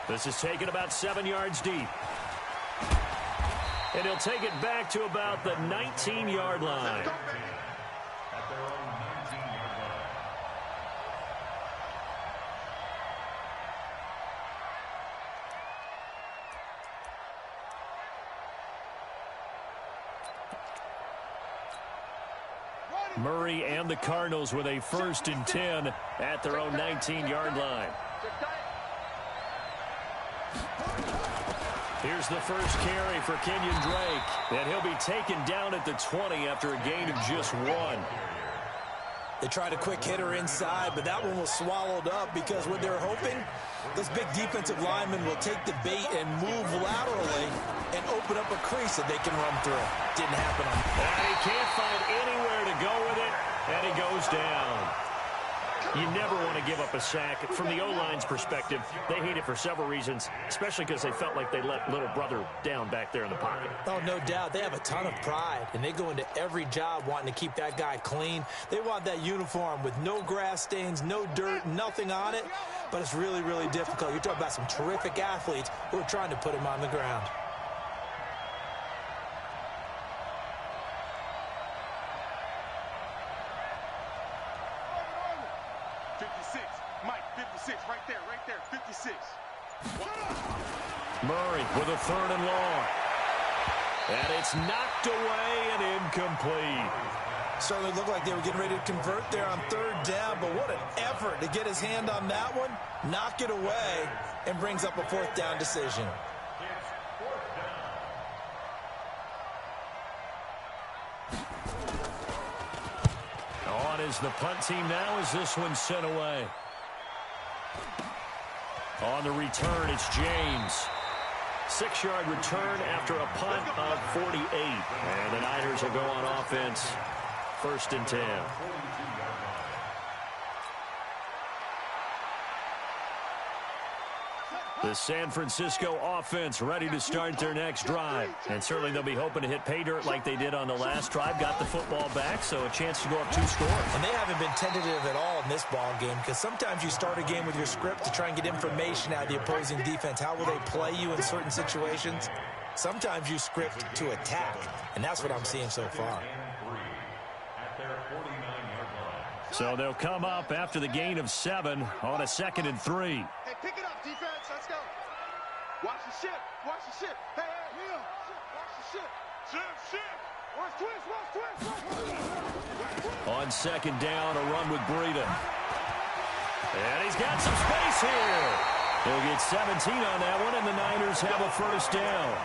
This is taken about 7 yards deep. And he'll take it back to about the 19-yard line. Murray and the Cardinals with a 1st and 10 at their own 19-yard line. Here's the first carry for Kenyon Drake, and he'll be taken down at the 20 after a gain of just 1. They tried a quick hitter inside, but that one was swallowed up because what they're hoping, those big defensive linemen will take the bait and move laterally and open up a crease that they can run through. Didn't happen on that. And he can't find anywhere to go with it, and he goes down. You never want to give up a sack. From the O-line's perspective, they hate it for several reasons, especially because they felt like they let little brother down back there in the pocket. Oh, no doubt. They have a ton of pride, and they go into every job wanting to keep that guy clean. They want that uniform with no grass stains, no dirt, nothing on it, but it's really, really difficult. You're talking about some terrific athletes who are trying to put him on the ground. Murray with a 3rd and long. And it's knocked away and incomplete. Certainly looked like they were getting ready to convert there on 3rd down, but what an effort to get his hand on that one, knock it away, and brings up a 4th down decision. On is the punt team now as this one's sent away. On the return, it's James. 6-yard return after a punt of 48. And the Niners will go on offense. 1st and 10. The San Francisco offense ready to start their next drive. And certainly they'll be hoping to hit pay dirt like they did on the last drive. Got the football back, so a chance to go up 2 scores. And they haven't been tentative at all in this ball game because sometimes you start a game with your script to try and get information out of the opposing defense. How will they play you in certain situations? Sometimes you script to attack, and that's what I'm seeing so far. So they'll come up after the gain of 7 on a 2nd and 3. Hey, pick it up, defense. Let's go. Watch the ship. Watch the ship. Hey, hey, Neil. Watch the ship. Ship. Watch twist. On 2nd down, a run with Breida. And he's got some space here. He'll get 17 on that one, and the Niners have a 1st down.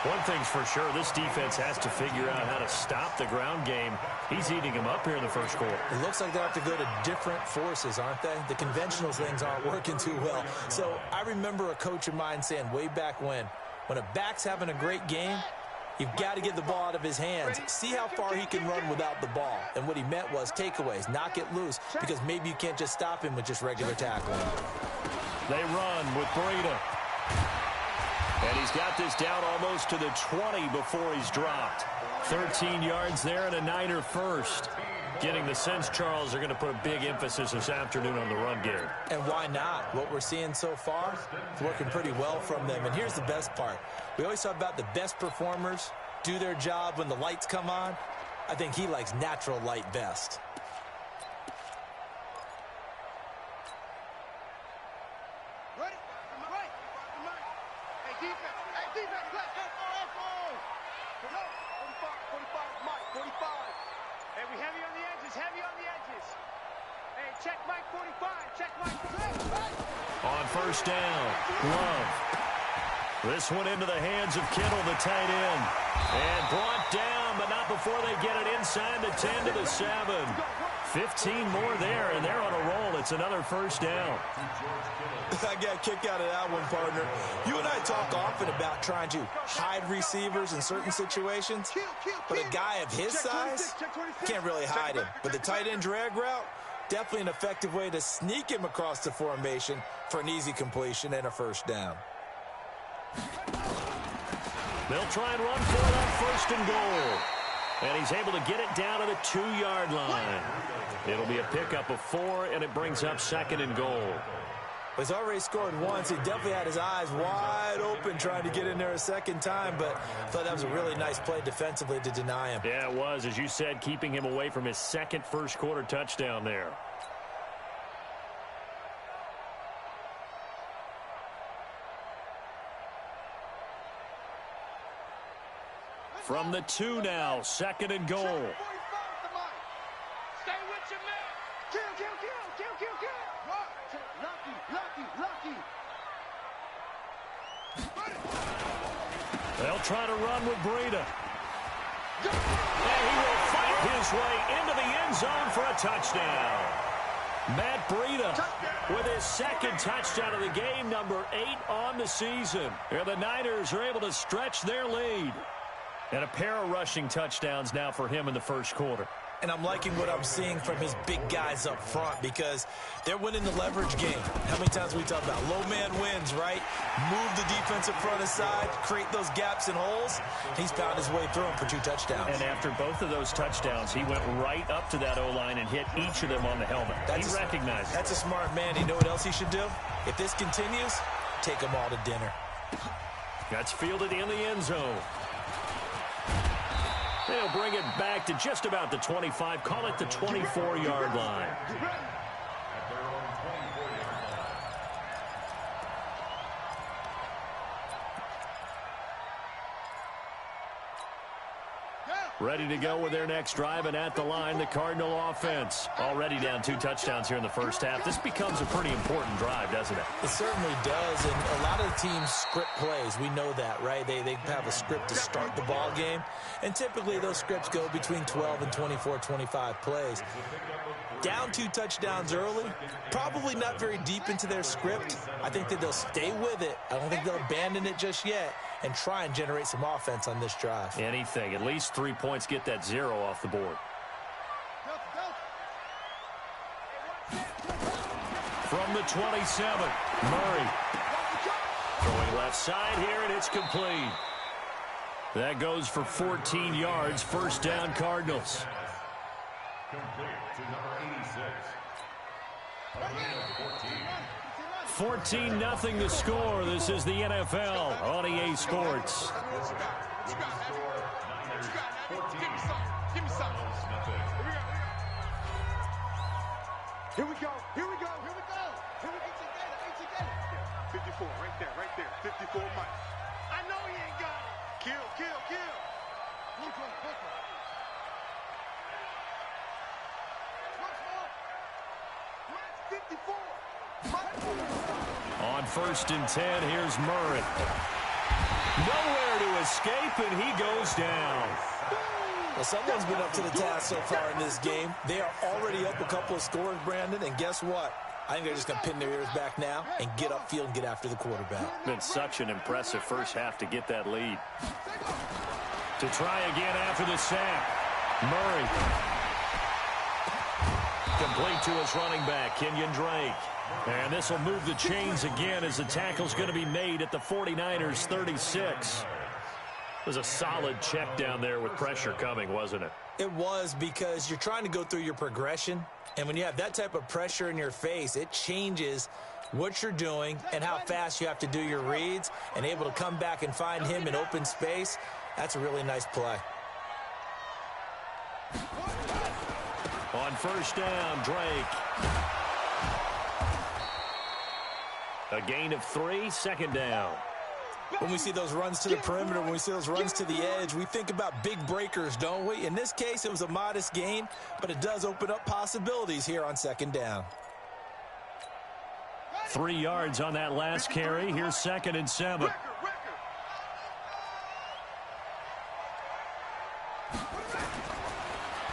One thing's for sure, this defense has to figure out how to stop the ground game. He's eating him up here in the 1st quarter. It looks like they have to go to different forces, aren't they? The conventional things aren't working too well. So I remember a coach of mine saying way back when a back's having a great game, you've got to get the ball out of his hands. See how far he can run without the ball. And what he meant was takeaways, knock it loose, because maybe you can't just stop him with just regular tackling. They run with Breida. And he's got this down almost to the 20 before he's dropped. 13 yards there and a Niner 1st. Getting the sense, Charles, are going to put a big emphasis this afternoon on the run game. And why not? What we're seeing so far is working pretty well from them. And here's the best part. We always talk about the best performers do their job when the lights come on. I think he likes natural light best. On 1st down, Love. This one into the hands of Kittle, the tight end. And brought down, but not before they get it inside the 10 to the 7. 15 more there, and they're on a roll. It's another 1st down. I got a kick out of that one, partner. You and I talk often about trying to hide receivers in certain situations, but a guy of his size can't really hide him. But the tight end drag route, definitely an effective way to sneak him across the formation for an easy completion and a 1st down. They'll try and run for it on 1st and goal. And he's able to get it down to the 2-yard line. It'll be a pickup of 4, and it brings up 2nd and goal. He's already scored once. He definitely had his eyes wide open trying to get in there a second time, but I thought that was a really nice play defensively to deny him. Yeah, it was, as you said, keeping him away from his second first-quarter touchdown there. From the 2 now, 2nd and goal. Stay with your man. Kill. Lucky. They'll try to run with Breida. And he will fight his way into the end zone for a touchdown. Matt Breida with his second touchdown of the game, number 8 on the season. And the Niners are able to stretch their lead. And a pair of rushing touchdowns now for him in the first quarter. And I'm liking what I'm seeing from his big guys up front because they're winning the leverage game. How many times we talk about low man wins, right? Move the defensive front aside, create those gaps and holes. He's found his way through them for 2 touchdowns. And after both of those touchdowns, he went right up to that O-line and hit each of them on the helmet. He recognized it. That's a smart man. You know what else he should do? If this continues, take them all to dinner. That's fielded in the end zone. They'll bring it back to just about the 25, call it the 24-yard line. Ready to go with their next drive, and at the line, the Cardinal offense. Already down 2 touchdowns here in the first half. This becomes a pretty important drive, doesn't it? It certainly does, and a lot of the teams script plays. We know that, right? They have a script to start the ball game, and typically those scripts go between 12 and 24, 25 plays. Down 2 touchdowns early, probably not very deep into their script. I think that they'll stay with it. I don't think they'll abandon it just yet and try and generate some offense on this drive. Anything. At least 3 points, get that 0 off the board. From the 27, Murray. Throwing left side here, and it's complete. That goes for 14 yards. First down, Cardinals. Complete to number 86. 14-0 the score. This is the NFL on EA Sports. Give me some. Here we go. 54, right there. 54 Mike. I know he ain't got it. Kill. 54. On 1st and 10, here's Murray. Nowhere to escape, and he goes down. Well, someone's been up to the task so far in this game. They are already up a couple of scores, Brandon, and guess what? I think they're just going to pin their ears back now and get upfield and get after the quarterback. Been such an impressive first half to get that lead. To try again after the sack. Murray. Complete to his running back, Kenyon Drake. And this will move the chains again as the tackle's going to be made at the 49ers 36. It was a solid check down there with pressure coming, wasn't it? It was, because you're trying to go through your progression, and when you have that type of pressure in your face, it changes what you're doing and how fast you have to do your reads, and able to come back and find him in open space. That's a really nice play. On first down, Drake. A gain of 3, 2nd down. When we see those runs to the perimeter, when we see those runs to the edge, we think about big breakers, don't we? In this case, it was a modest gain, but it does open up possibilities here on 2nd down. 3 yards on that last carry. Here's 2nd and 7.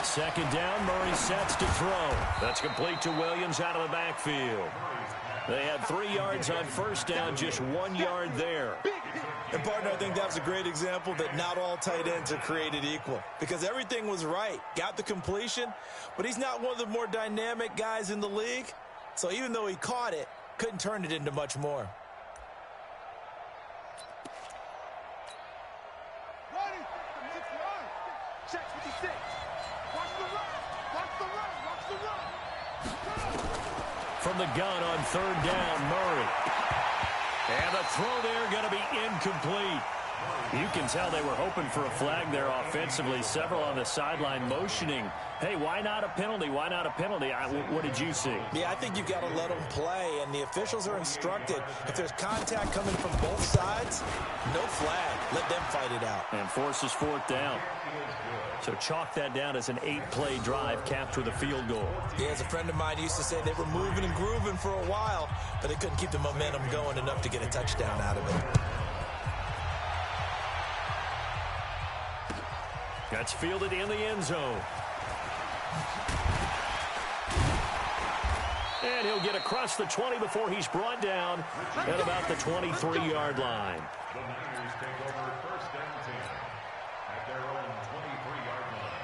Second down, Murray sets to throw. That's complete to Williams out of the backfield. They had 3 yards on first down, just 1 yard there. And, partner, I think that was a great example that not all tight ends are created equal, because everything was right. Got the completion, but he's not one of the more dynamic guys in the league. So even though he caught it, couldn't turn it into much more. from the gun on third down, Murray. And the throw there going to be incomplete. You can tell they were hoping for a flag there offensively. Several on the sideline motioning, hey, why not a penalty? Why not a penalty? What did you see? Yeah, I think you've got to let them play, and the officials are instructed. If there's contact coming from both sides, no flag. Let them fight it out. And forces fourth down. So chalk that down as an 8-play drive capped with a field goal. Yeah, as a friend of mine used to say, they were moving and grooving for a while, but they couldn't keep the momentum going enough to get a touchdown out of it. That's fielded in the end zone. And he'll get across the 20 before he's brought down at about the 23-yard line. The Niners take over first and 10 at their own 23-yard line.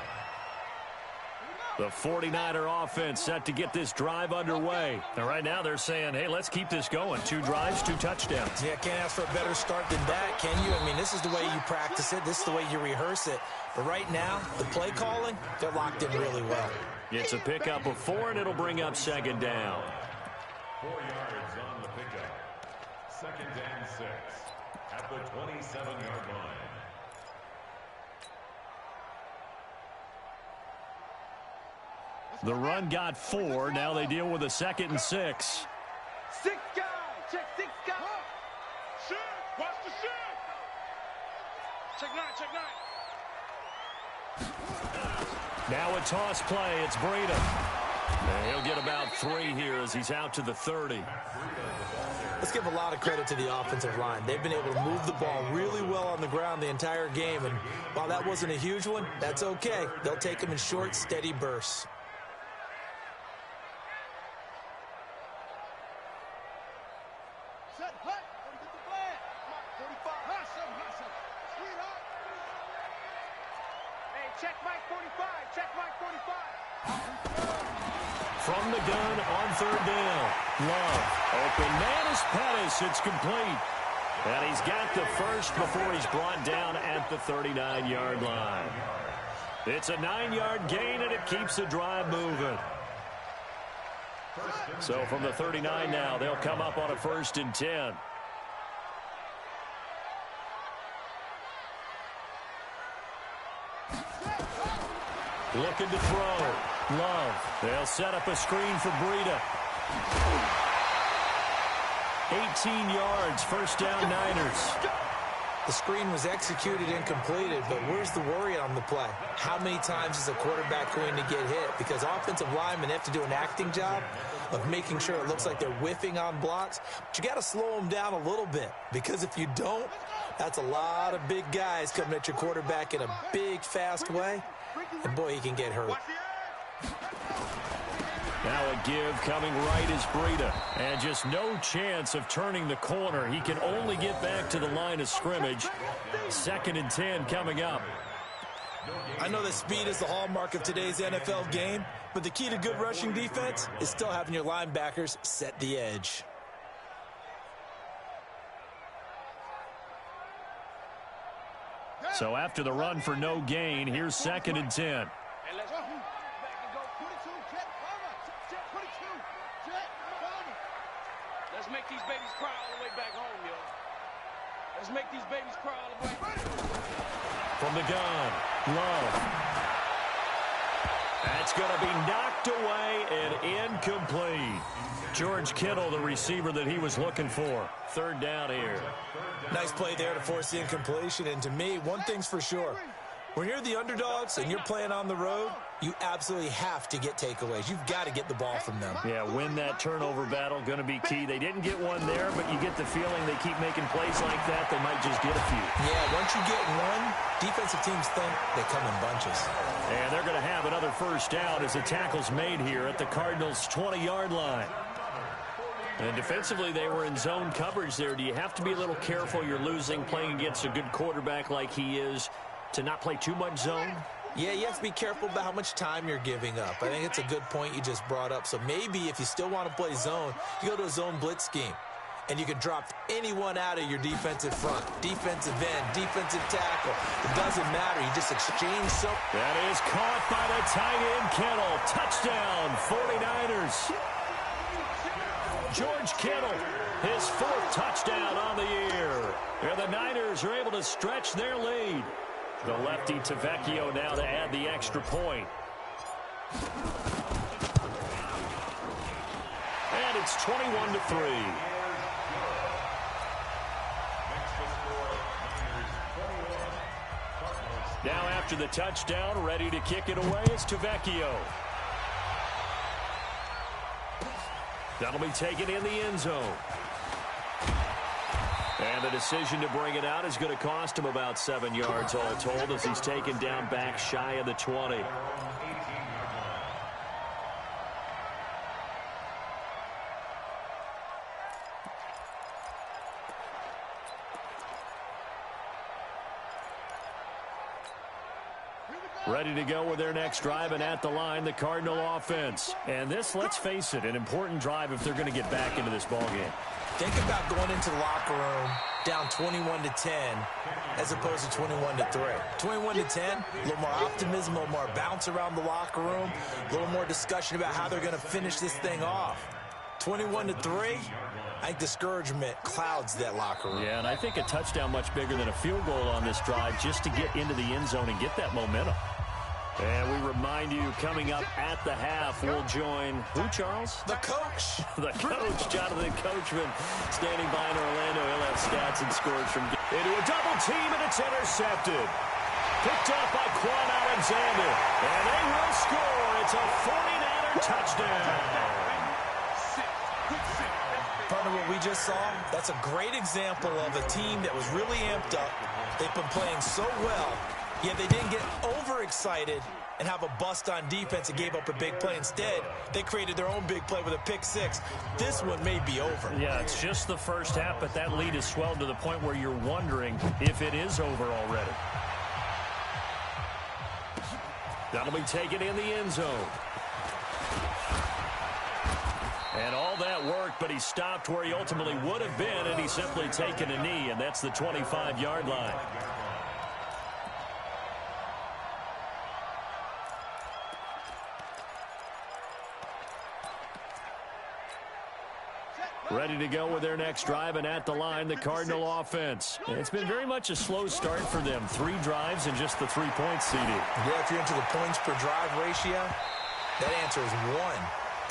The 49er offense set to get this drive underway. And right now they're saying, hey, let's keep this going. 2 drives, 2 touchdowns. Yeah, can't ask for a better start than that, can you? I mean, this is the way you practice it. This is the way you rehearse it. But right now, the play calling, they're locked in really well. It's a pickup of 4, and it'll bring up second down. 4 yards on the pickup. Second and 6 at the 27-yard line. The run got 4. Now they deal with a 2nd and 6. 6 guys. Check 6 guys. Shit. Watch the shit. Check 9. Check 9. Now a toss play. It's Breida. And he'll get about 3 here as he's out to the 30. Let's give a lot of credit to the offensive line. They've been able to move the ball really well on the ground the entire game. And while that wasn't a huge one, that's okay. They'll take them in short, steady bursts. Set hut. Get the flag. 45. Hot 7. Hot 7. Sweetheart. Hey, check Mike 45. Check Mike 45. From the gun on third down. Love. Open man is Pettis. It's complete. And he's got the first before he's brought down at the 39-yard line. It's a 9-yard gain, and it keeps the drive moving. So from the 39 now, they'll come up on a 1st and 10. Looking to throw. Love. They'll set up a screen for Breida. 18 yards, first down Niners. The screen was executed and completed, but where's the worry on the play? How many times is a quarterback going to get hit? Because offensive linemen have to do an acting job of making sure it looks like they're whiffing on blocks. But you got to slow them down a little bit, because if you don't, that's a lot of big guys coming at your quarterback in a big, fast way. And boy, he can get hurt. Now a give coming right is Breida. And just no chance of turning the corner. He can only get back to the line of scrimmage. 2nd and 10 coming up. I know that speed is the hallmark of today's NFL game, but the key to good rushing defense is still having your linebackers set the edge. So after the run for no gain, here's 2nd and 10. Let's make these babies cry all the way back home, yo. Let's make these babies cry all the way back. From the gun, Love. That's going to be knocked away and incomplete. George Kittle, the receiver that he was looking for. 3rd down here. Nice play there to force the incompletion. And to me, one thing's for sure. When you're the underdogs and you're playing on the road, you absolutely have to get takeaways. You've got to get the ball from them. Yeah, win that turnover battle, going to be key. They didn't get one there, but you get the feeling they keep making plays like that, they might just get a few. Yeah, once you get one, defensive teams think they come in bunches. And they're going to have another first down as the tackle's made here at the Cardinals' 20-yard line. And defensively, they were in zone coverage there. Do you have to be a little careful? You're losing, playing against a good quarterback like he is, to not play too much zone? Yeah, you have to be careful about how much time you're giving up. I think it's a good point you just brought up. So maybe if you still want to play zone, you go to a zone blitz scheme. And you can drop anyone out of your defensive front. Defensive end, defensive tackle. It doesn't matter. You just exchange some. That is caught by the tight end, Kittle. Touchdown, 49ers. George Kittle, his 4th touchdown on the year. And the Niners are able to stretch their lead. The lefty to Vecchio now to add the extra point. And it's 21-3. Now after the touchdown, ready to kick it away, it's Vecchio. That'll be taken in the end zone. And the decision to bring it out is going to cost him about 7 yards all told as he's taken down back shy of the 20. Ready to go with their next drive, and at the line, the Cardinal offense. And this, let's face it, an important drive if they're going to get back into this ballgame. Think about going into the locker room down 21-10 as opposed to 21-3. 21-10, a little more optimism, a little more bounce around the locker room, a little more discussion about how they're going to finish this thing off. 21-3, I think discouragement clouds that locker room. Yeah, and I think a touchdown much bigger than a field goal on this drive just to get into the end zone and get that momentum. And we remind you, coming up at the half, we'll join who, Charles? The coach. The coach, Jonathan Coachman, standing by in Orlando. He'll have stats and scores from into a double team, and it's intercepted. Picked up by Quan Alexander, and they will score. It's a 49er touchdown. Partner, what we just saw, that's a great example of a team that was really amped up. They've been playing so well, yet they didn't get overexcited and have a bust on defense and gave up a big play. Instead, they created their own big play with a pick six. This one may be over. Yeah, it's just the first half, but that lead has swelled to the point where you're wondering if it is over already. That'll be taken in the end zone. And all that worked, but he stopped where he ultimately would have been, and he's simply taken a knee, and that's the 25-yard line. Ready to go with their next drive, and at the line, the Cardinal offense. It's been very much a slow start for them. 3 drives and just the 3 points, CD. Yeah, if you're into the points per drive ratio, that answer is 1.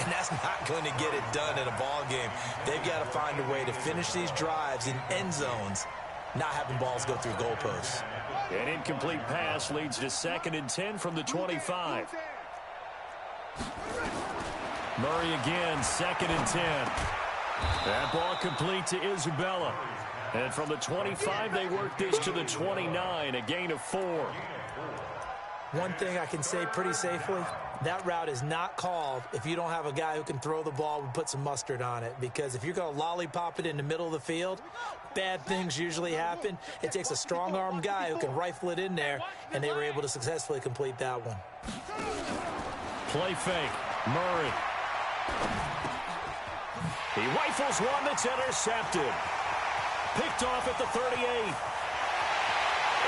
And that's not going to get it done in a ball game. They've got to find a way to finish these drives in end zones, not having balls go through goalposts. An incomplete pass leads to 2nd and 10 from the 25. Murray again, 2nd and 10. That ball complete to Idzgbl. And from the 25, they work this to the 29, a gain of 4. One thing I can say pretty safely, that route is not called if you don't have a guy who can throw the ball and put some mustard on it. Because if you're going to lollipop it in the middle of the field, bad things usually happen. It takes a strong-armed guy who can rifle it in there, and they were able to successfully complete that one. Play fake. Murray. He rifles one that's intercepted. Picked off at the 38.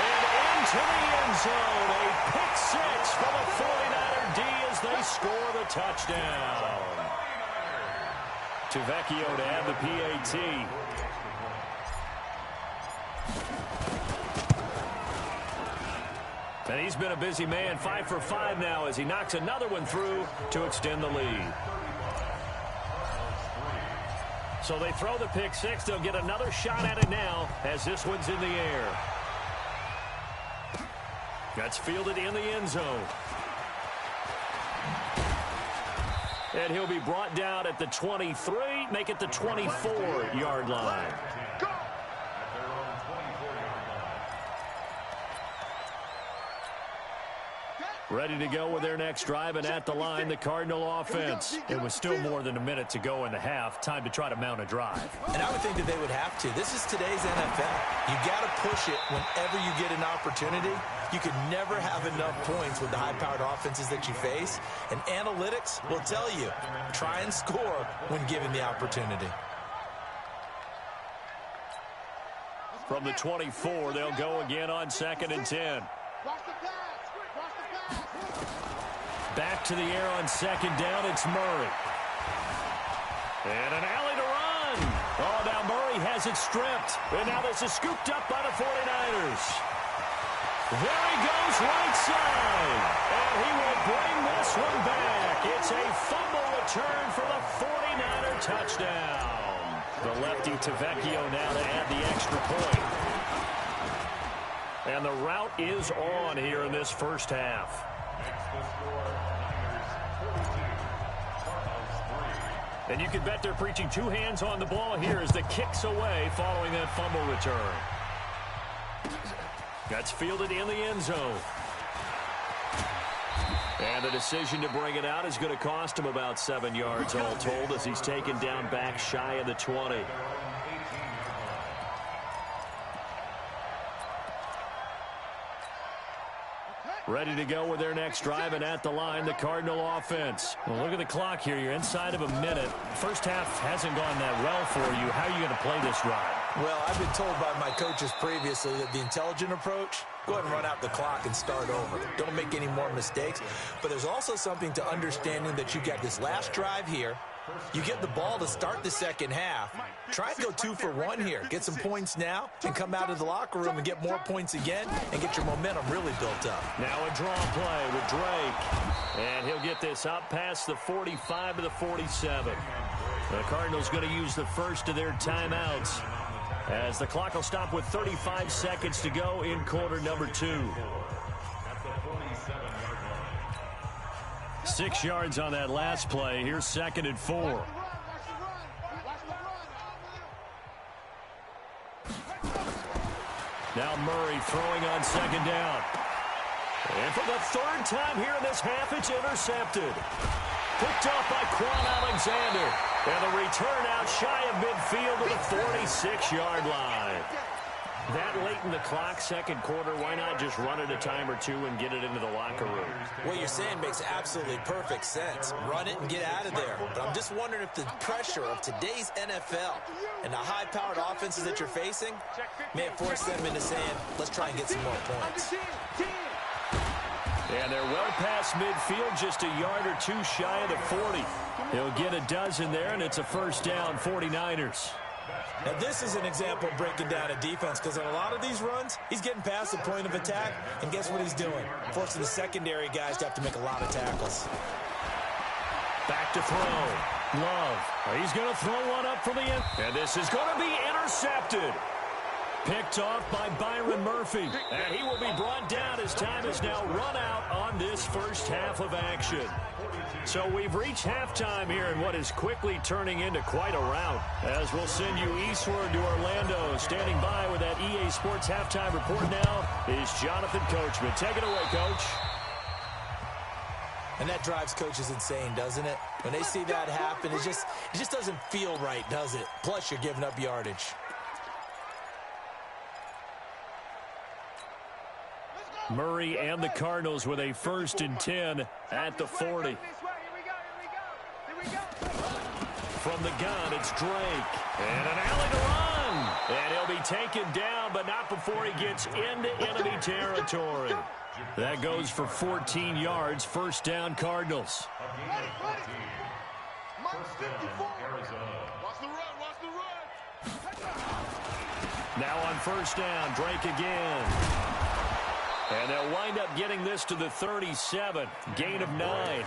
And into the end zone. A pick 6 for the 49er D as they score the touchdown. To Vecchio to add the PAT. And he's been a busy man, 5 for 5 now as he knocks another one through to extend the lead. So they throw the pick 6. They'll get another shot at it now as this one's in the air. That's fielded in the end zone. And he'll be brought down at the 23, make it the 24-yard line. Ready to go with their next drive, and at the line, the Cardinal offense. It was still more than a minute to go in the half. Time to try to mount a drive. And I would think that they would have to. This is today's NFL. You got to push it whenever you get an opportunity. You could never have enough points with the high-powered offenses that you face. And analytics will tell you, try and score when given the opportunity. From the 24, they'll go again on 2nd and 10. Back to the air on 2nd down, it's Murray. And an alley to has it stripped. And now this is scooped up by the 49ers. There he goes right side. And he will bring this one back. It's a fumble return for the 49er touchdown. The lefty Tavecchio now to add the extra point. And the route is on here in this first half. Next the score, Niners 42, Cardinals 3. And you can bet they're preaching two hands on the ball here as the kick's away following that fumble return. That's fielded in the end zone. And the decision to bring it out is going to cost him about 7 yards all told as he's taken down back shy of the 20. Ready to go with their next drive, and at the line, the Cardinal offense. Well, look at the clock here. You're inside of a minute. First half hasn't gone that well for you. How are you going to play this drive? Well, I've been told by my coaches previously that the intelligent approach, go ahead and run out the clock and start over. Don't make any more mistakes. But there's also something to understanding that you got this last drive here. You get the ball to start the second half. Try and go 2 for 1 here. Get some points now and come out of the locker room and get more points again and get your momentum really built up. Now a draw play with Drake. And he'll get this up past the 45 to the 47. The Cardinals going to use the first of their timeouts as the clock will stop with 35 seconds to go in quarter number 2. 6 yards on that last play. Here's 2nd and 4. Now Murray throwing on 2nd down. And for the 3rd time here in this half, it's intercepted. Picked off by Quan Alexander. And the return out shy of midfield to the 46-yard line. That late in the clock, second quarter, why not just run it a time or two and get it into the locker room? What you're saying makes absolutely perfect sense. Run it and get out of there. But I'm just wondering if the pressure of today's NFL and the high-powered offenses that you're facing may have forced them into saying, let's try and get some more points. And they're well past midfield, just a yard or two shy of the 40. He'll get a dozen there, and it's a first down, 49ers. Now, this is an example of breaking down a defense because on a lot of these runs, he's getting past the point of attack, and guess what he's doing? Forcing the secondary guys to have to make a lot of tackles. Back to throw. Love. He's going to throw one up for the end. And this is going to be intercepted. Picked off by Byron Murphy. And he will be brought down as time is now run out on this first half of action. So we've reached halftime here in what is quickly turning into quite a rout. As we'll send you eastward to Orlando. Standing by with that EA Sports halftime report now is Jonathan Coachman. Take it away, Coach. And that drives coaches insane, doesn't it? When they see that happen, it just doesn't feel right, does it? Plus, you're giving up yardage. Murray and the Cardinals with a 1st and 10 at the 40. From the gun, it's Drake. And an alley to run. And he'll be taken down, but not before he gets into enemy territory. That goes for 14 yards. First down, Cardinals. Now on first down, Drake again. And they'll wind up getting this to the 37. Gain of 9.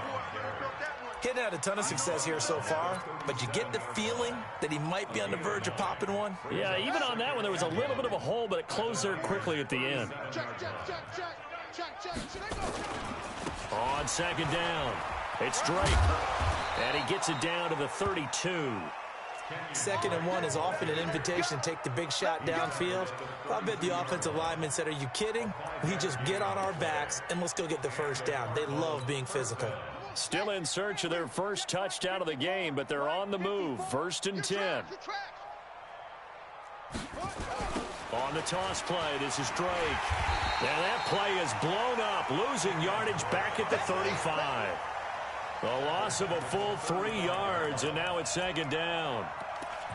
Hitting had a ton of success here so far, but you get the feeling that he might be on the verge of popping one. Yeah, even on that one, there was a little bit of a hole, but it closed there quickly at the end. On second down, it's Drake. And he gets it down to the 32. 2nd and 1 is often an invitation to take the big shot downfield. I bet the offensive lineman said, are you kidding? We just get on our backs and let's go get the first down. They love being physical. Still in search of their first touchdown of the game, but they're on the move. 1st and 10. On the toss play, this is Drake. And that play is blown up, losing yardage back at the 35. A loss of a full 3 yards, and now it's 2nd down.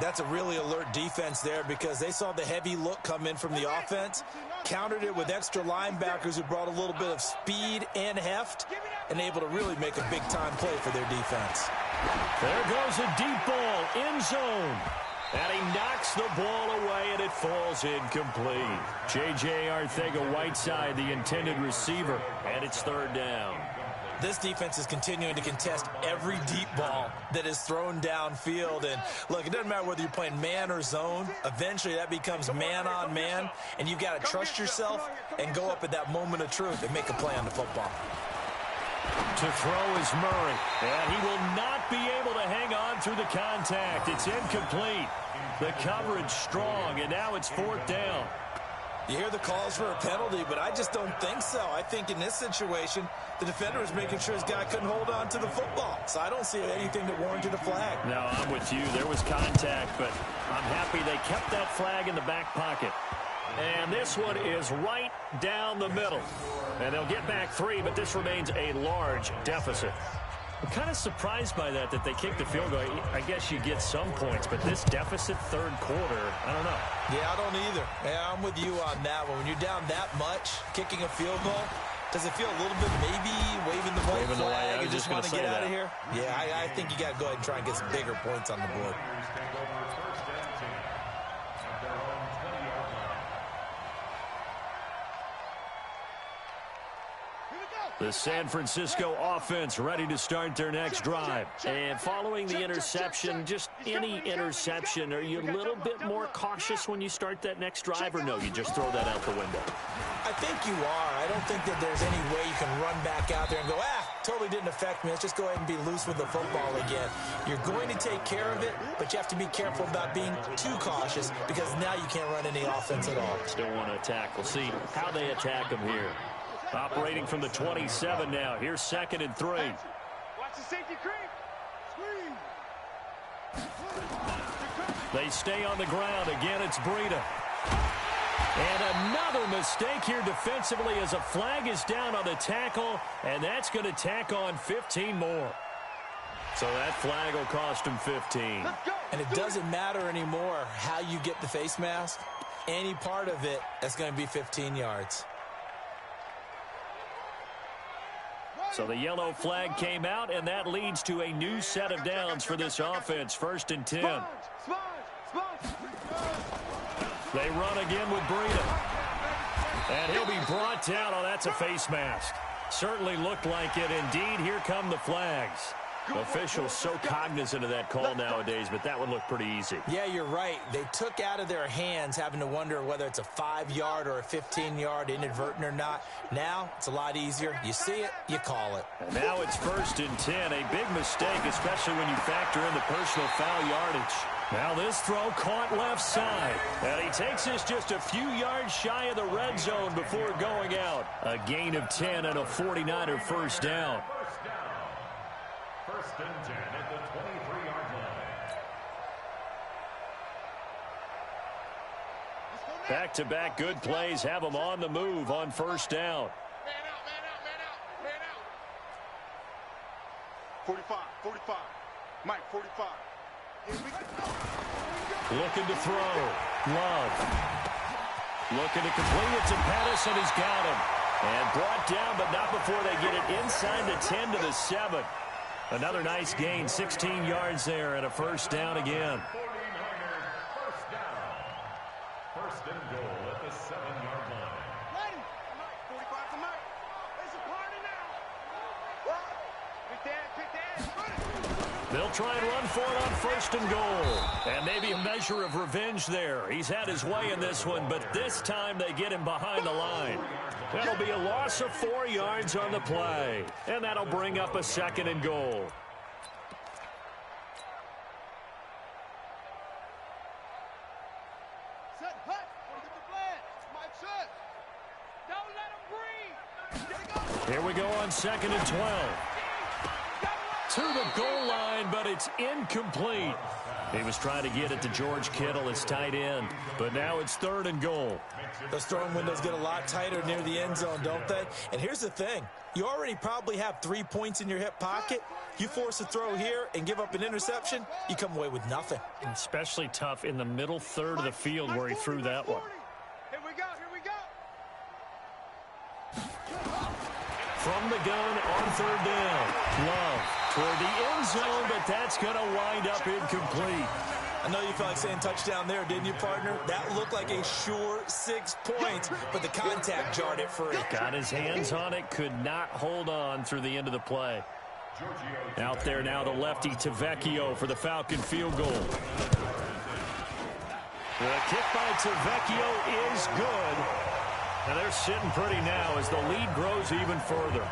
That's a really alert defense there because they saw the heavy look come in from the offense, countered it with extra linebackers who brought a little bit of speed and heft, and able to really make a big-time play for their defense. There goes a deep ball, end zone. And he knocks the ball away, and it falls incomplete. J.J. Arcega-Whiteside, the intended receiver, and it's third down. This defense is continuing to contest every deep ball that is thrown downfield. And, look, it doesn't matter whether you're playing man or zone. Eventually, that becomes man-on-man, and you've got to trust yourself and go up at that moment of truth and make a play on the football. To throw is Murray, and he will not be able to hang on through the contact. It's incomplete. The coverage strong, and now it's fourth down. You hear the calls for a penalty, but I just don't think so. I think in this situation, the defender was making sure his guy couldn't hold on to the football. So I don't see anything that warranted a flag. No, I'm with you. There was contact, but I'm happy they kept that flag in the back pocket. And this one is right down the middle. And they'll get back 3, but this remains a large deficit. I'm kind of surprised by that they kicked the field goal. I guess you get some points, but this deficit third quarter, I don't know. Yeah, I don't either. Yeah, I'm with you on that one. When you're down that much, kicking a field goal, does it feel a little bit maybe waving the white flag and just want to get out of here? Yeah, I think you got to go ahead and try and get some bigger points on the board. The San Francisco offense ready to start their next drive. And following the interception, just any interception, are you a little bit more cautious when you start that next drive, or no, you just throw that out the window? I think you are. I don't think that there's any way you can run back out there and go, totally didn't affect me. Let's just go ahead and be loose with the football again. You're going to take care of it, but you have to be careful about being too cautious because now you can't run any offense at all. Still want to attack. We'll see how they attack them here. Operating from the 27 now. Here's 2nd and 3. Watch the safety creep. Squeeze. They stay on the ground. Again, it's Breida. And another mistake here defensively as a flag is down on the tackle, and that's going to tack on 15 more. So that flag will cost him 15. And it doesn't matter anymore how you get the face mask. Any part of it, that's going to be 15 yards. So the yellow flag came out, and that leads to a new set of downs for this offense. 1st and 10. They run again with Breida. And he'll be brought down. Oh, that's a face mask. Certainly looked like it. Indeed, here come the flags. Officials so cognizant of that call nowadays, but that would look pretty easy. Yeah, you're right. They took out of their hands having to wonder whether it's a 5-yard or a 15-yard inadvertent or not. Now, it's a lot easier. You see it, you call it. And now it's 1st and 10. A big mistake, especially when you factor in the personal foul yardage. Now this throw caught left side. And he takes this just a few yards shy of the red zone before going out. A gain of 10 and a 49er first down. 1st and 10 at the 23-yard line. Back-to-back good plays have them on the move on 1st down. Man out, man out, man out, man out. 45. Mike, 45. Looking to throw. Love. Looking to complete it to Pettis, and he's got him. And brought down, but not before they get it inside the 10 to the 7. Another nice gain, 16 yards there, and a first down again. 49ers first down. 1st and goal at the 7-yard line. Ready. 45 to Mike. It's a party now. Pick that. They'll try and run for it on 1st and goal. And maybe a measure of revenge there. He's had his way in this one, but this time they get him behind the line. That'll be a loss of 4 yards on the play. And that'll bring up a 2nd and goal. Set, hut. Get the flag. Mike set. Don't let him breathe. Here we go on 2nd and 12. To the goal line, but it's incomplete. He was trying to get it to George Kittle, his tight end, but now it's 3rd and goal. Those throwing windows get a lot tighter near the end zone, don't they? And here's the thing. You already probably have 3 points in your hip pocket. You force a throw here and give up an interception, you come away with nothing. Especially tough in the middle third of the field where he threw that one. Here we go. From the gun on 3rd down. Love toward the end zone, but that's going to wind up incomplete. I know you felt like saying touchdown there, didn't you, partner? That looked like a sure 6 points, but the contact jarred it free. Got his hands on it, could not hold on through the end of the play. Out there now, the lefty Tavecchio for the Falcon field goal. The kick by Tavecchio is good. And they're sitting pretty now as the lead grows even further.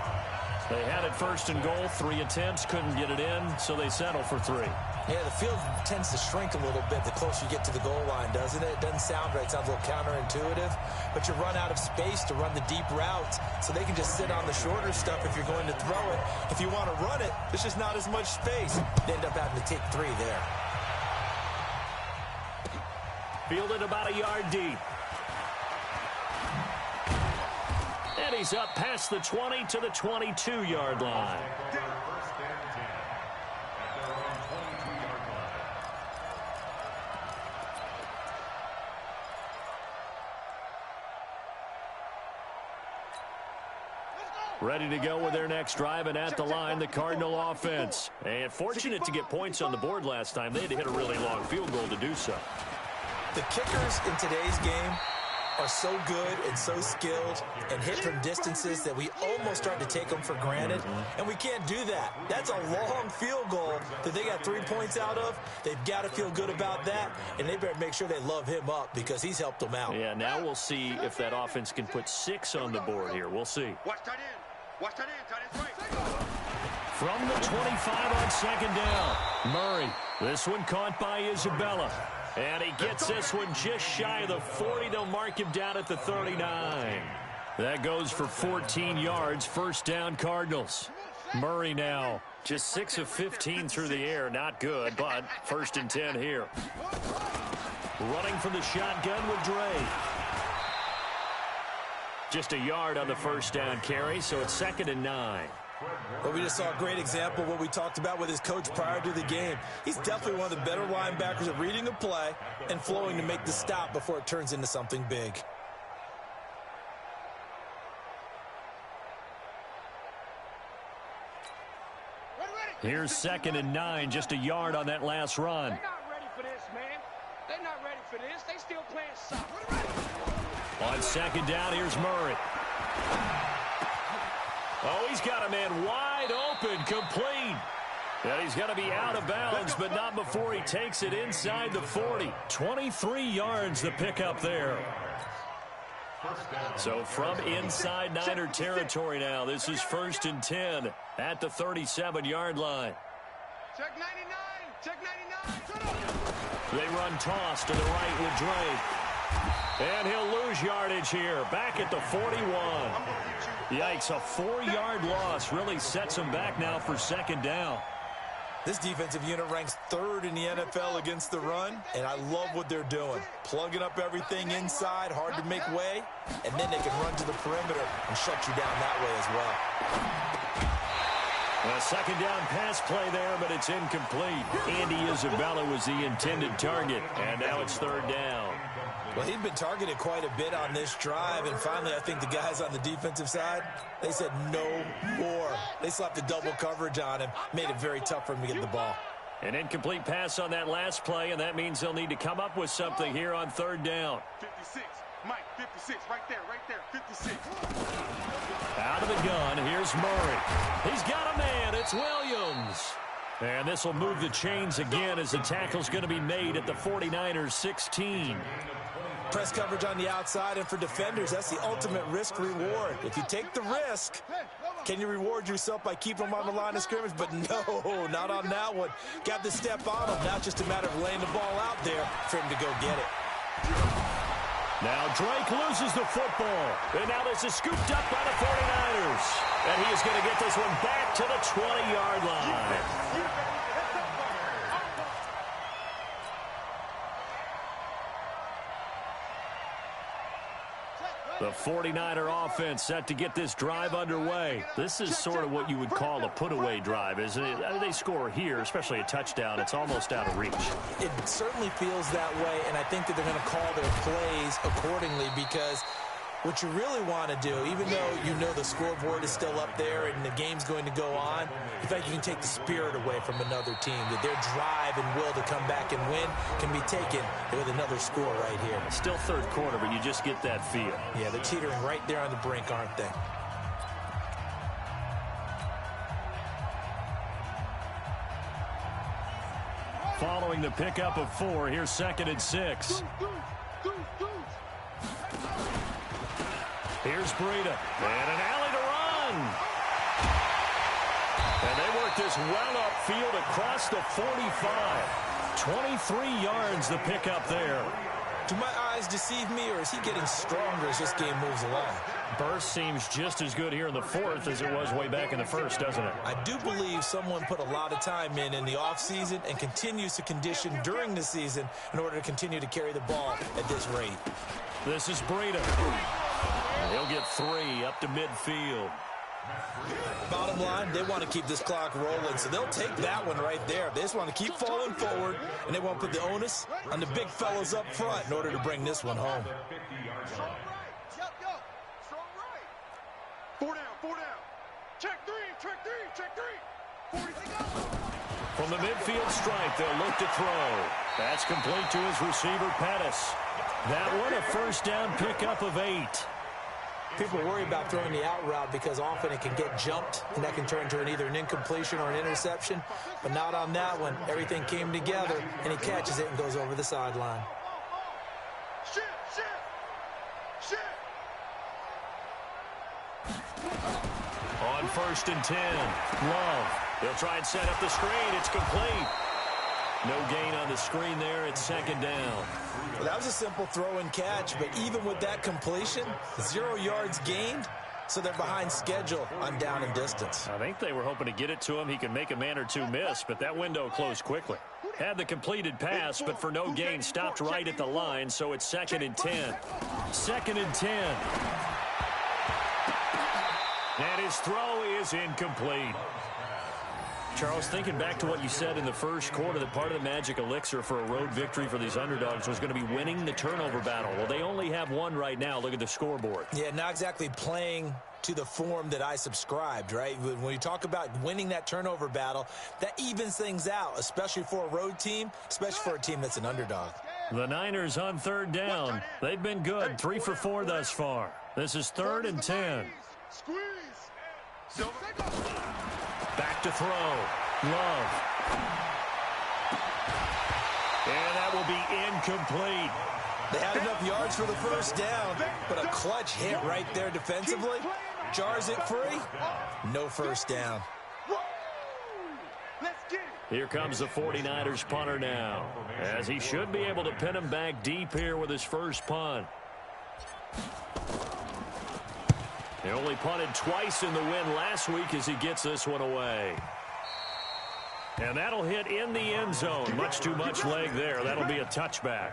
They had it first and goal, 3 attempts, couldn't get it in, so they settle for 3. Yeah, the field tends to shrink a little bit the closer you get to the goal line, doesn't it? It doesn't sound right. It sounds a little counterintuitive. But you run out of space to run the deep routes, so they can just sit on the shorter stuff if you're going to throw it. If you want to run it, there's just not as much space. They end up having to take 3 there. Fielded about a yard deep. And he's up past the 20 to the 22-yard line. Ready to go with their next drive, and at the line, the Cardinal offense. And fortunate to get points on the board last time. They had to hit a really long field goal to do so. The kickers in today's game are so good and so skilled and hit from distances that we almost start to take them for granted, and we can't do that. That's a long field goal that they got 3 points out of. They've got to feel good about that, and they better make sure they love him up because he's helped them out. Yeah, now we'll see if that offense can put 6 on the board here. We'll see. Watch that in. Watch that in. Tight end's right. From the 25 on second down, Murray. This one caught by Idzgbl. And he gets this one just shy of the 40. They'll mark him down at the 39. That goes for 14 yards. First down, Cardinals. Murray now just 6 of 15 through the air. Not good, but first and 10 here. Running from the shotgun with Dre. Just a yard on the first down carry, so it's 2nd and 9. Well, we just saw a great example of what we talked about with his coach prior to the game. He's definitely one of the better linebackers at reading a play and flowing to make the stop before it turns into something big. Here's 2nd and 9, just a yard on that last run. They're not ready for this, man. They're not ready for this. They still playing soccer. On second down, here's Murray. Oh, he's got a man wide open, complete. And he's going to be out of bounds, but not before he takes it inside the 40. 23 yards the pickup there. So from inside Niner territory now, this is 1st and 10 at the 37-yard line. Check 99. Check 99. They run toss to the right with Drake. And he'll lose yardage here, back at the 41. Yikes, a 4-yard loss really sets him back now for second down. This defensive unit ranks 3rd in the NFL against the run, and I love what they're doing. Plugging up everything inside, hard to make way, and then they can run to the perimeter and shut you down that way as well. A second down pass play there, but it's incomplete. Andy Idzgbl was the intended target, and now it's 3rd down. Well, he'd been targeted quite a bit on this drive, and finally I think the guys on the defensive side, they said no more. They slapped the double coverage on him, made it very tough for him to get the ball. An incomplete pass on that last play, and that means they'll need to come up with something here on 3rd down. 56. Mike, 56. Right there. 56. Out of the gun, here's Murray. He's got a man, it's Williams. And this will move the chains again as the tackle's going to be made at the 49ers 16. Press coverage on the outside, and for defenders, that's the ultimate risk-reward. If you take the risk, can you reward yourself by keeping them on the line of scrimmage? But no, not on that one. Got the step on him. Now just a matter of laying the ball out there for him to go get it. Now Drake loses the football. And now this is scooped up by the 49ers. And he is going to get this one back to the 20-yard line. The 49er offense set to get this drive underway. This is sort of what you would call a put-away drive, isn't it? They score here, especially a touchdown. It's almost out of reach. It certainly feels that way, and I think that they're going to call their plays accordingly because What you really want to do, even though you know the scoreboard is still up there and the game's going to go on, you think you can take the spirit away from another team, that their drive and will to come back and win can be taken with another score right here. Still third quarter, but you just get that feel. Yeah, they're teetering right there on the brink, aren't they? Following the pickup of 4, here's 2nd and 6. Here's Breida, and an alley to run. And they work this well upfield across the 45. 23 yards the pickup there. Do my eyes deceive me, or is he getting stronger as this game moves along? Burst seems just as good here in the 4th as it was way back in the 1st, doesn't it? I do believe someone put a lot of time in the offseason and continues to condition during the season in order to continue to carry the ball at this rate. This is Breida. And he'll get 3 up to midfield. Bottom line, they want to keep this clock rolling, so they'll take that one right there. They just want to keep falling forward, and they want to put the onus on the big fellas up front in order to bring this one home. Strong right. Strong right. 4 down. Check 3. Check 3. 40. From the midfield stripe, they'll look to throw. That's complete to his receiver, Pettis. That one a first down pickup of 8. People worry about throwing the out route because often it can get jumped, and that can turn into either an incompletion or an interception. But not on that one. Everything came together, and he catches it and goes over the sideline. Shit. On 1st and 10, Love. They'll try and set up the screen. It's complete. No gain on the screen there. It's 2nd down. Well, that was a simple throw and catch, but even with that completion, 0 yards gained, so they're behind schedule on down and distance. I think they were hoping to get it to him. He could make a man or two miss, but that window closed quickly. Had the completed pass, but for no gain, stopped right at the line, so it's 2nd and 10. 2nd and 10. And his throw is incomplete. Charles, thinking back to what you said in the first quarter, that part of the magic elixir for a road victory for these underdogs was going to be winning the turnover battle. Well, they only have one right now. Look at the scoreboard. Yeah, not exactly playing to the form that I subscribed, right? When you talk about winning that turnover battle, that evens things out, especially for a road team, especially for a team that's an underdog. The Niners on 3rd down. They've been good, 3 for 4 thus far. This is 3rd and 10. Squeeze. Back to throw. Love. And that will be incomplete. They had enough yards for the first down, but a clutch hit right there defensively. Jars it free. No first down. Let's get it. Here comes the 49ers punter now, as he should be able to pin him back deep here with his first punt. He only punted twice in the win last week as he gets this one away. And that'll hit in the end zone. Much too much leg there. That'll be a touchback.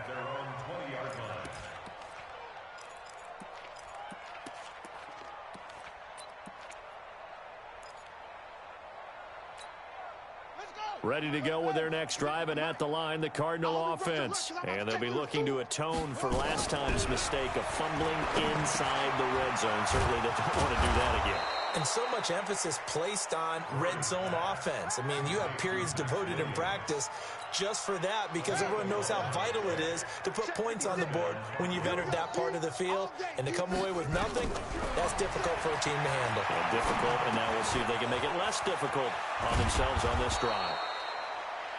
Ready to go with their next drive, and at the line, the Cardinal offense. And they'll be looking to atone for last time's mistake of fumbling inside the red zone. Certainly they don't want to do that again. And so much emphasis placed on red zone offense. I mean, you have periods devoted in practice just for that, because everyone knows how vital it is to put points on the board when you've entered that part of the field. And to come away with nothing, that's difficult for a team to handle. Well, difficult, and now we'll see if they can make it less difficult on themselves on this drive.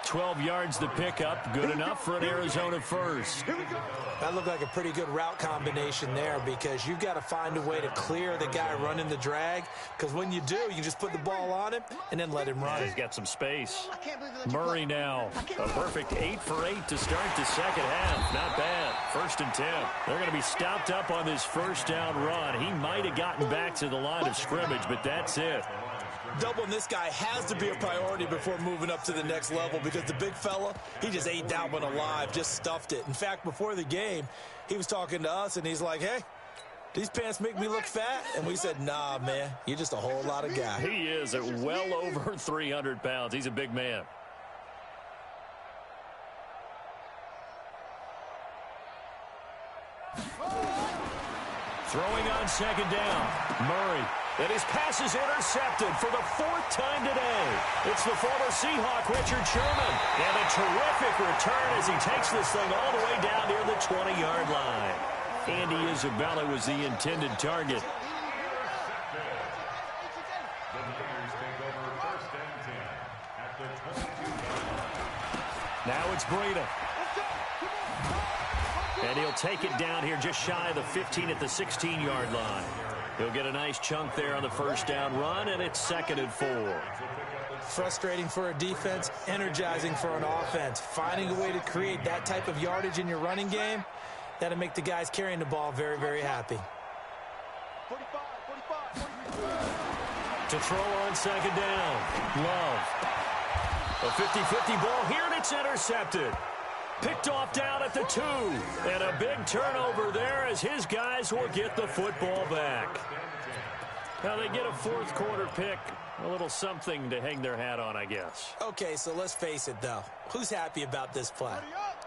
12 yards to pick up, good enough for an Arizona first. That looked like a pretty good route combination there, because you've got to find a way to clear the guy running the drag, because when you do, you just put the ball on him and then let him run. He's got some space. Murray now, a perfect 8 for 8 to start the second half. Not bad. 1st and 10. They're going to be stopped up on this first down run. He might have gotten back to the line of scrimmage, but that's it. Doubling this guy has to be a priority before moving up to the next level, because the big fella, he just ate that one alive, just stuffed it. In fact, before the game, he was talking to us, and he's like, hey, these pants make me look fat? And we said, nah, man, you're just a whole lot of guy. He is at well over 300 pounds. He's a big man. Throwing on second down. Murray. And his pass is intercepted for the 4th time today. It's the former Seahawk, Richard Sherman. And a terrific return as he takes this thing all the way down near the 20-yard line. Andy Idzgbl was the intended target. Now it's Breida. And he'll take it down here just shy of the 15 at the 16-yard line. He'll get a nice chunk there on the first down run, and it's 2nd and 4. Frustrating for a defense, energizing for an offense. Finding a way to create that type of yardage in your running game, that'll make the guys carrying the ball very, very happy. 45. To throw on second down. Love. A 50-50 ball here, and it's intercepted. Picked off down at the 2. And a big turnover there as his guys will get the football back. Now they get a 4th quarter pick. A little something to hang their hat on, I guess. Okay, so let's face it, though. Who's happy about this play?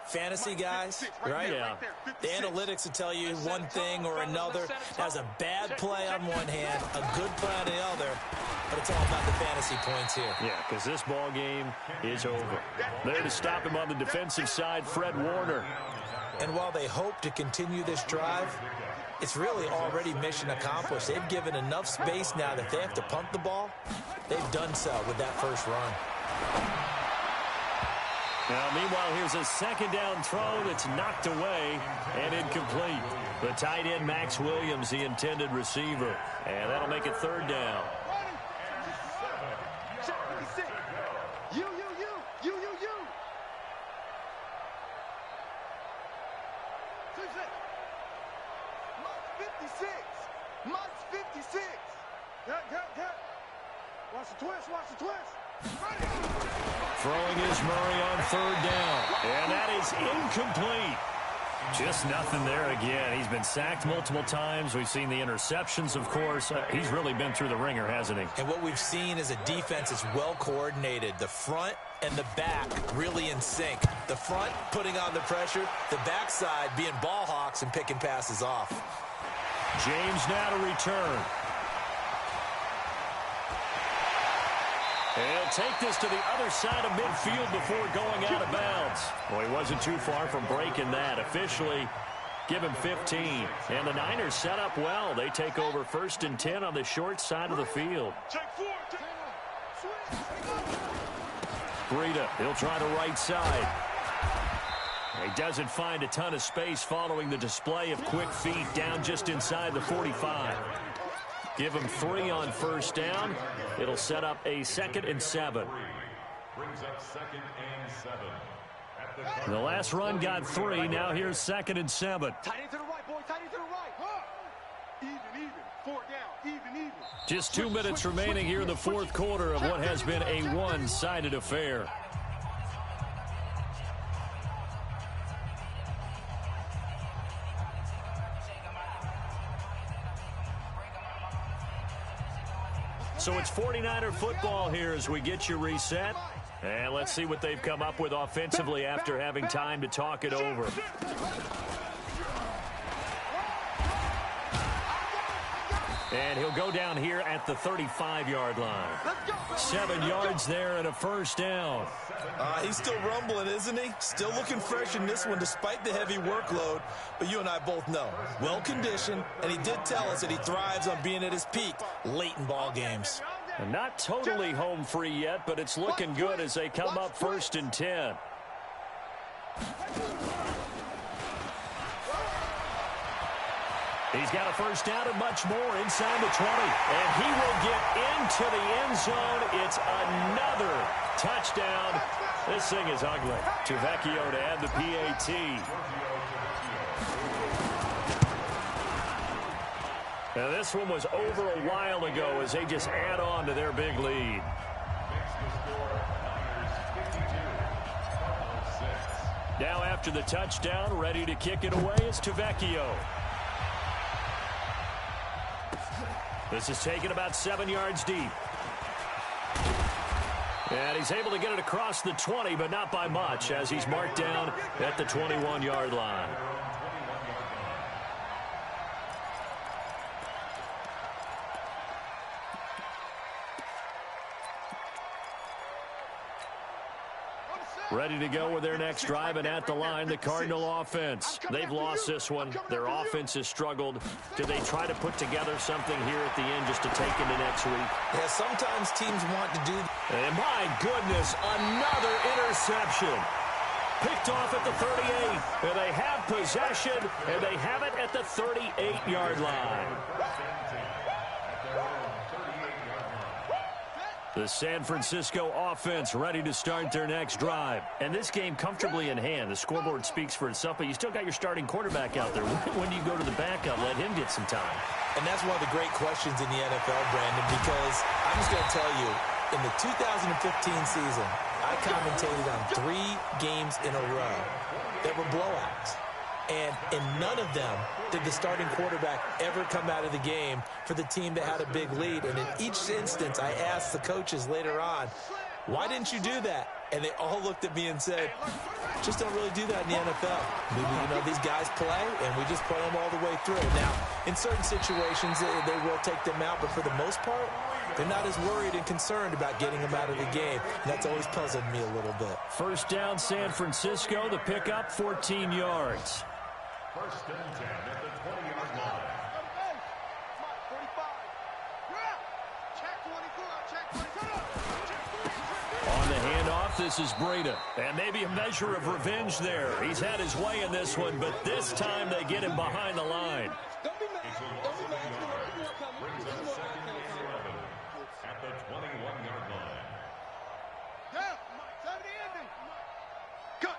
Fantasy guys, right? Yeah. The analytics will tell you one thing or another. That's a bad play on one hand, a good play on the other, but it's all about the fantasy points here. Yeah, because this ball game is over. There to stop him on the defensive side, Fred Warner. And while they hope to continue this drive, it's really already mission accomplished. They've given enough space now that they have to punt the ball. They've done so with that first run. Now, meanwhile, here's a second down throw that's knocked away and incomplete. The tight end, Max Williams, the intended receiver. And that'll make it 3rd down. You. Mike's 56. Watch the twist. Throwing is Murray on 3rd down. And that is incomplete. Just nothing there again. He's been sacked multiple times. We've seen the interceptions, of course. He's really been through the ringer, hasn't he? And what we've seen is a defense that's well coordinated. The front and the back really in sync. The front putting on the pressure. The backside being ball hawks and picking passes off. James now to return. He'll take this to the other side of midfield before going out of bounds. Well, he wasn't too far from breaking that. Officially, give him 15. And the Niners set up well. They take over 1st and 10 on the short side of the field. Breida, he'll try the right side. He doesn't find a ton of space following the display of quick feet down just inside the 45. Give him 3 on first down. It'll set up a 2nd and 7. Brings up 2nd and 7. The last run got 3. Now here's 2nd and 7. Tight end to the right, boy. Tight end to the right. Even. 4 down. Even. Just 2 minutes remaining here in the 4th quarter of what has been a one-sided affair. So it's 49er football here as we get you reset. And let's see what they've come up with offensively after having time to talk it over. And he'll go down here at the 35-yard line. 7 yards there and a first down. He's still rumbling, isn't he? Still looking fresh in this one despite the heavy workload. But you and I both know, well-conditioned, and he did tell us that he thrives on being at his peak late in ball games. And not totally home free yet, but it's looking good as they come up 1st and 10. He's got a first down and much more inside the 20. And he will get into the end zone. It's another touchdown. This thing is ugly. Tavecchio to add the PAT. Now this one was over a while ago as they just add on to their big lead. Now after the touchdown, ready to kick it away is Tavecchio. This is taken about 7 yards deep. And he's able to get it across the 20, but not by much, as he's marked down at the 21-yard line. Ready to go with their next drive, and at the line, the Cardinal offense. They've lost this one. Their offense has struggled. Do they try to put together something here at the end just to take into next week? Yeah, sometimes teams want to do that. And my goodness, another interception. Picked off at the 38. And they have possession, and they have it at the 38-yard line. The San Francisco offense ready to start their next drive. And this game comfortably in hand. The scoreboard speaks for itself, but you still got your starting quarterback out there. When do you go to the backup? Let him get some time. And that's one of the great questions in the NFL, Brandon, because I'm just going to tell you, in the 2015 season, I commentated on 3 games in a row that were blowouts. And in none of them did the starting quarterback ever come out of the game for the team that had a big lead. And in each instance, I asked the coaches later on, why didn't you do that? And they all looked at me and said, just don't really do that in the NFL. These guys play, and we just play them all the way through. Now, in certain situations, they will take them out, but for the most part, they're not as worried and concerned about getting them out of the game. And that's always puzzled me a little bit. First down, San Francisco. The pickup, 14 yards. First and 10 at the 20-yard line. On the handoff, this is Breda. And maybe a measure of revenge there. He's had his way in this one, but this time they get him behind the line. It's a loss of 8 yards. Brings up second and 11 at the 21-yard line. Yeah, time to end it. Cut.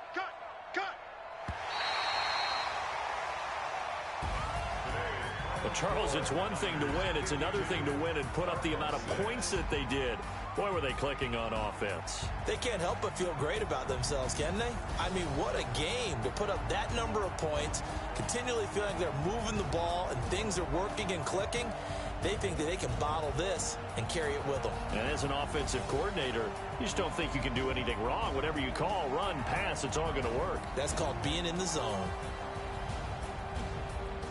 Well, Charles, it's one thing to win. It's another thing to win and put up the amount of points that they did. Boy, were they clicking on offense. They can't help but feel great about themselves, can they? I mean, what a game to put up that number of points, continually feeling like they're moving the ball and things are working and clicking. They think that they can bottle this and carry it with them. And as an offensive coordinator, you just don't think you can do anything wrong. Whatever you call, run, pass, it's all going to work. That's called being in the zone.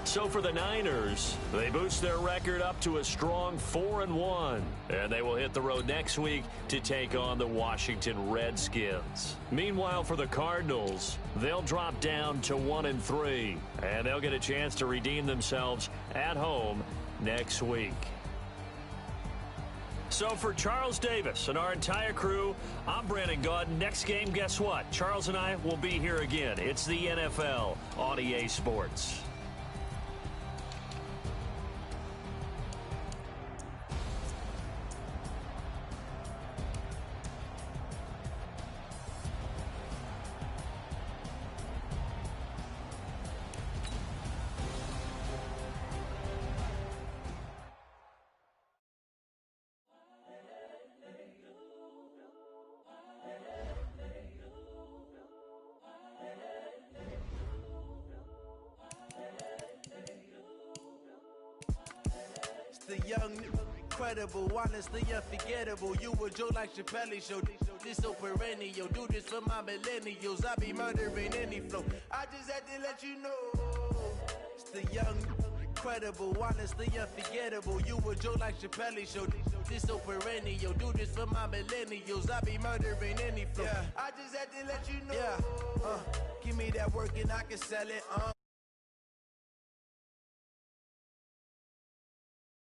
So for the Niners, they boost their record up to a strong 4-1. And they will hit the road next week to take on the Washington Redskins. Meanwhile, for the Cardinals, they'll drop down to 1-3. And they'll get a chance to redeem themselves at home next week. So for Charles Davis and our entire crew, I'm Brandon Gaudin. Next game, guess what? Charles and I will be here again. It's the NFL on EA Sports. The young, incredible, honestly unforgettable. You a joke like Chappelle Show. This so perennial. Do this for my millennials. I be murdering any flow. I just had to let you know. It's the young, incredible, honestly unforgettable. You a joke like Chappelle Show. This so perennial. Do this for my millennials. I be murdering any flow. I just had to let you know. Give me that work and I can sell it.